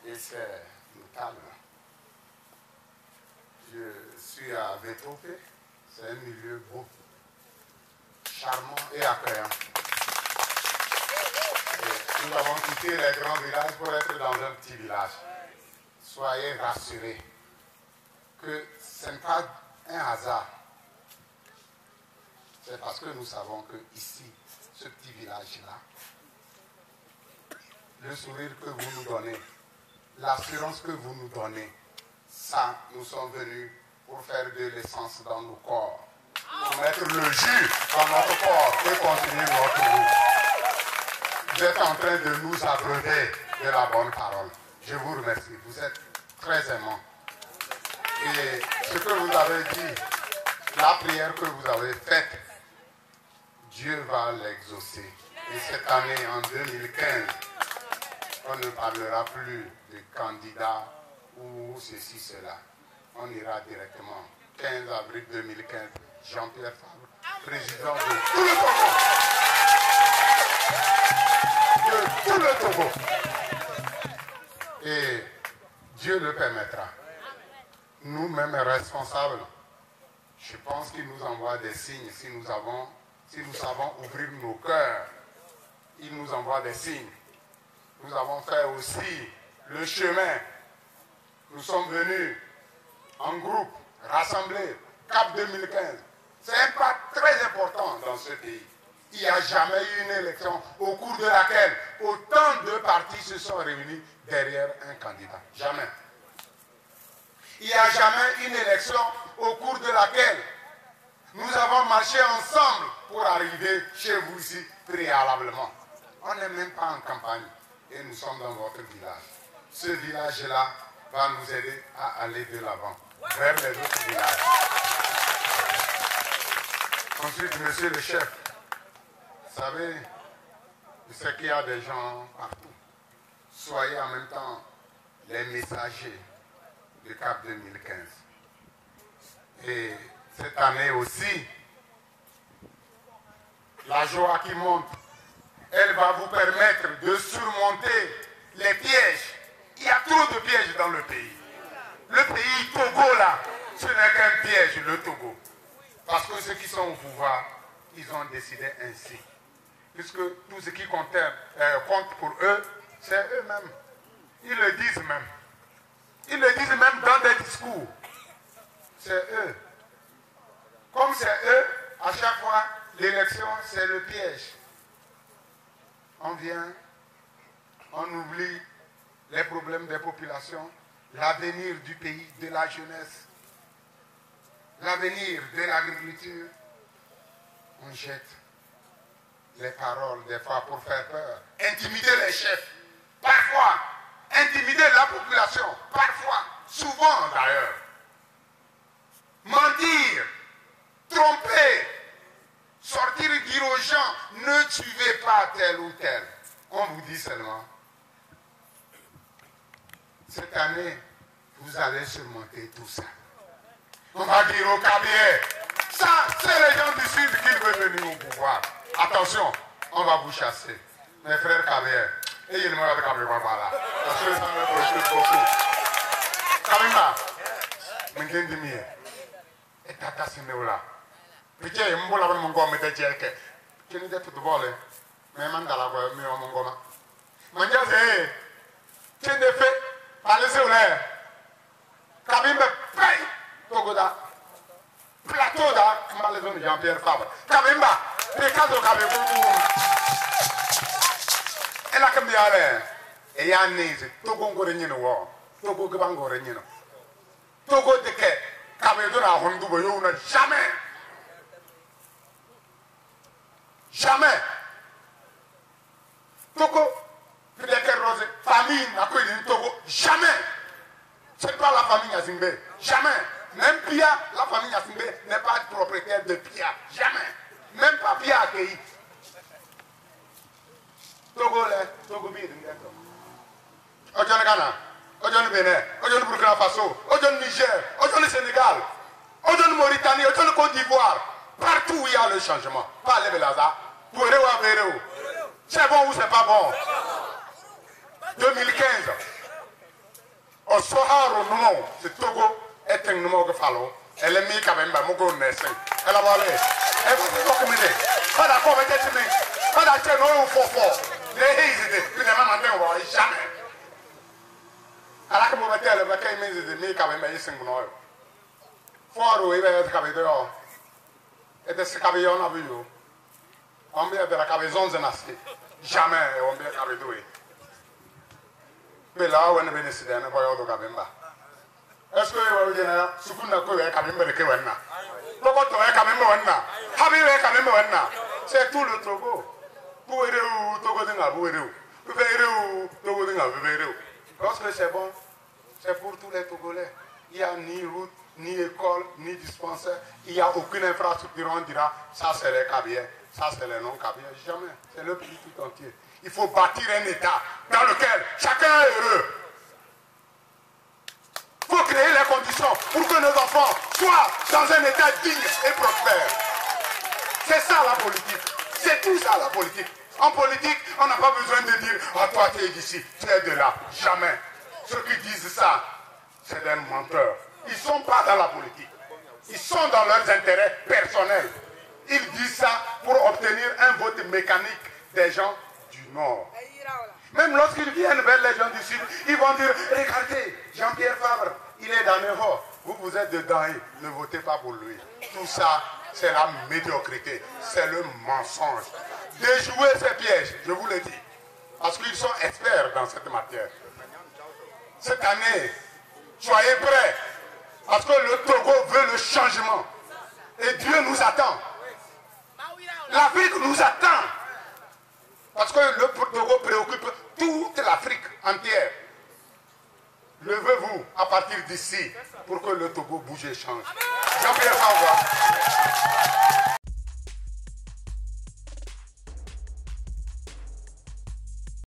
et c'est notable. Je suis à Vétopé, c'est un milieu beau, charmant et accueillant. Et nous avons quitté les grands villages pour être dans un petit village. Soyez rassurés que ce n'est pas un hasard. C'est parce que nous savons que ici, ce petit village-là, le sourire que vous nous donnez, l'assurance que vous nous donnez, ça, nous sommes venus pour faire de l'essence dans nos corps, pour mettre le jus dans notre corps et continuer notre route. Vous êtes en train de nous abreuver de la bonne parole. Je vous remercie. Vous êtes très aimants. Et ce que vous avez dit, la prière que vous avez faite, Dieu va l'exaucer. Et cette année, en 2015, on ne parlera plus de candidats ou ceci, cela. On ira directement. 15 avril 2015, Jean-Pierre Fabre, président de tout le Togo. De tout le Togo. Et Dieu le permettra. Nous-mêmes responsables, je pense qu'il nous envoie des signes. Si nous savons ouvrir nos cœurs, il nous envoie des signes. Nous avons fait aussi le chemin. Nous sommes venus en groupe, rassemblés, Cap 2015. C'est un pas très important dans ce pays. Il n'y a jamais eu une élection au cours de laquelle autant de partis se sont réunis derrière un candidat. Jamais. Il n'y a jamais une élection au cours de laquelle nous avons marché ensemble pour arriver chez vous ici préalablement. On n'est même pas en campagne et nous sommes dans votre village. Ce village-là va nous aider à aller de l'avant, vers les autres villages. Ensuite, monsieur le chef, vous savez, je sais qu'il y a des gens partout. Soyez en même temps les messagers du Cap 2015. Et cette année aussi, la joie qui monte, elle va vous permettre de surmonter les pièges. Il y a trop de pièges dans le pays. Le pays Togo là, ce n'est qu'un piège, le Togo. Parce que ceux qui sont au pouvoir, ils ont décidé ainsi. Puisque tout ce qui compte pour eux, c'est eux-mêmes. Ils le disent même. Ils le disent même dans des discours. C'est eux. Comme c'est eux, à chaque fois, l'élection, c'est le piège. On vient, on oublie les problèmes des populations, l'avenir du pays, de la jeunesse, l'avenir de l'agriculture. On jette les paroles des fois pour faire peur, intimider les chefs, parfois intimider la population, parfois, souvent d'ailleurs, mentir, tromper, sortir et dire aux gens, ne tuez pas tel ou tel. On vous dit seulement, cette année, vous allez surmonter tout ça. On va dire au Kabylie, ça, c'est les gens du Sud qui veulent venir au pouvoir. Attention, on va vous chasser. Mes frères Kabylie, et il me va de Kabylie, voilà. Parce que ça me préoccupe beaucoup. Kabimba, m'entendez mieux. Et tata Sinéola. Piché, m'bola ben mongo mete jeke. Tu n'es pas tout volé. Mais mandala quoi, mais on mongo ma. Manja c'est, tu n'es fait, allez-y ou là. Kabimba, paye, Togoda. Plateau da, m'allez-y Jean-Pierre Fabre. Kabimba, les cas de Kabimba. Et là, comme il y a et y a un nez, Togo Gorenino, Togo Gbangorenino. Togo de quai, Kabimba, Hondubo, jamais. Jamais. Togo, famille n'a pas eu Togo. Jamais. Ce n'est pas la famille Azimbe. Jamais. Même Pia, la famille Azimbe n'est pas propriétaire de Pia. Jamais. Même pas Pia accueilli. Togo, Togo, Ojon Ghana, Ojon Bénin, Ojon Burkina Faso, Ojon Niger, Ojon Sénégal, Ojon Mauritanie, Ojon Côte d'Ivoire. Partout où il y a le changement. Pas les Belaza. C'est bon ou c'est pas bon? 2015. Soharo Numo, c'est Togo, et un numéro de Falo, elle est mis quand même à Mogo Nessin. Elle a volé. Elle vous documentez. Pas d'accord avec elle, pas d'accord, non, fort. Les hésités, puis les mamans ne vont jamais. Alors que vous mettez le vaquet, mais les quand même, ils sont bons. Fort, oui, il va être cabé dehors. Et de ce cabé, on a vu. On vient de la cabé zone de nasty. Jamais, on vient cabé doué. Mais là, on est venu ici, on est pas au cabé. Est-ce que vous avez dit, ce qu'on a fait, cabé, mais que vous avez c'est tout le Togo. Parce que c'est bon, c'est pour tous les Togolais. Il n'y a ni route, ni école, ni dispensaire. Il n'y a aucune infrastructure. On dira, ça c'est les Kabyles, ça c'est les non-Kabyles. Jamais. C'est le pays tout entier. Il faut bâtir un État dans lequel chacun est heureux. Il faut créer les conditions pour que nos enfants soient dans un état digne et prospère. C'est ça la politique. C'est tout ça la politique. En politique, on n'a pas besoin de dire « Ah, toi, tu es d'ici, tu es de là ». Jamais. Ceux qui disent ça, c'est des menteurs. Ils ne sont pas dans la politique. Ils sont dans leurs intérêts personnels. Ils disent ça pour obtenir un vote mécanique des gens du Nord. Même lorsqu'ils viennent vers les gens du Sud, ils vont dire « Regardez, Jean-Pierre Fabre, il est dans Neho. Vous êtes dedans, ne votez pas pour lui. » Tout ça, c'est la médiocrité, c'est le mensonge. Déjouer ces pièges, je vous le dis, parce qu'ils sont experts dans cette matière. Cette année, soyez prêts, parce que le Togo veut le changement. Et Dieu nous attend. L'Afrique nous attend. Parce que le Togo préoccupe toute l'Afrique entière. Levez-vous à partir d'ici pour que le Togo bouge et change. Jean-Pierre Fabre.